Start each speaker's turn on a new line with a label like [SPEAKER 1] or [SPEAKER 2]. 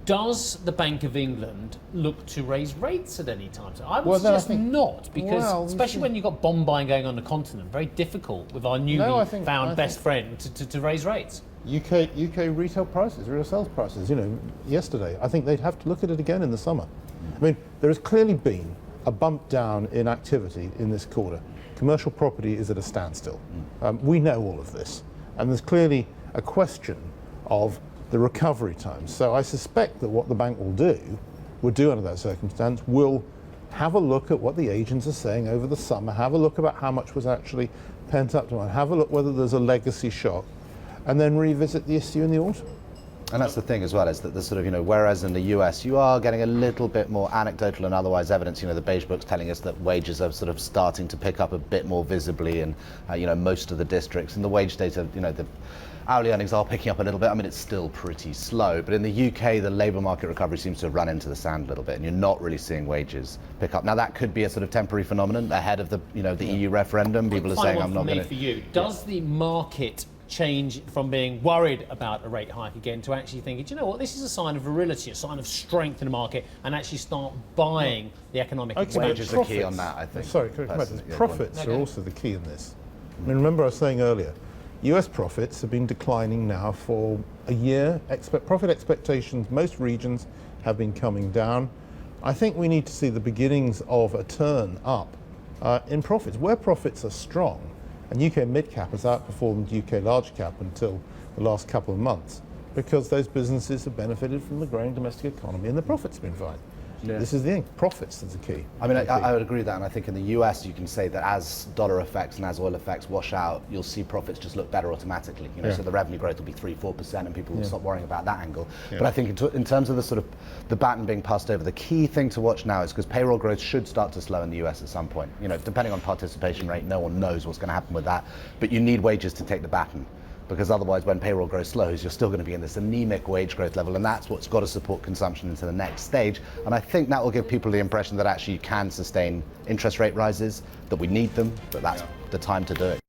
[SPEAKER 1] Does the Bank of England look to raise rates at any time? So I would suggest not, because especially when you've got bond buying going on the continent, very difficult with our newly found best friend to raise rates.
[SPEAKER 2] UK retail prices, real sales prices, yesterday, I think they'd have to look at it again in the summer. I mean, there has clearly been a bump down in activity in this quarter. Commercial property is at a standstill. We know all of this, and there's clearly a question of the recovery time. So I suspect that what the bank would do under that circumstance, will have a look at what the agents are saying over the summer, have a look about how much was actually pent up demand, have a look whether there's a legacy shock, and then revisit the issue in the autumn.
[SPEAKER 3] And that's the thing as well, is that the sort of, whereas in the US you are getting a little bit more anecdotal and otherwise evidence, the beige book's telling us that wages are sort of starting to pick up a bit more visibly in, most of the districts, and the wage data, the hourly earnings are picking up a little bit. I mean, it's still pretty slow, but in the UK, the labour market recovery seems to have run into the sand a little bit, and you're not really seeing wages pick up. Now, that could be a sort of temporary phenomenon ahead of the, the EU referendum. People are saying, I'm not going to...
[SPEAKER 1] for you. Does the market change from being worried about a rate hike again to actually thinking, do you know what, this is a sign of virility, a sign of strength in the market, and actually start buying the economic expansion?
[SPEAKER 3] Wages are key on that, I think.
[SPEAKER 2] Sorry, profits are also the key in this. I mean, remember I was saying earlier, US profits have been declining now for a year. Profit expectations, most regions have been coming down. I think we need to see the beginnings of a turn up in profits. Where profits are strong, and UK mid-cap has outperformed UK large-cap until the last couple of months, because those businesses have benefited from the growing domestic economy and the profits have been fine. Yeah. This is the thing, profits is the key.
[SPEAKER 3] I mean, I would agree with that, and I think in the US you can say that as dollar effects and as oil effects wash out, you'll see profits just look better automatically. So the revenue growth will be 3-4%, and people will stop worrying about that angle. But I think in terms of the sort of the baton being passed over, the key thing to watch now is because payroll growth should start to slow in the US at some point. Depending on participation rate, no one knows what's going to happen with that, but you need wages to take the baton, because otherwise when payroll growth slows, you're still going to be in this anemic wage growth level, and that's what's got to support consumption into the next stage. And I think that will give people the impression that actually you can sustain interest rate rises, that we need them, but that's the time to do it.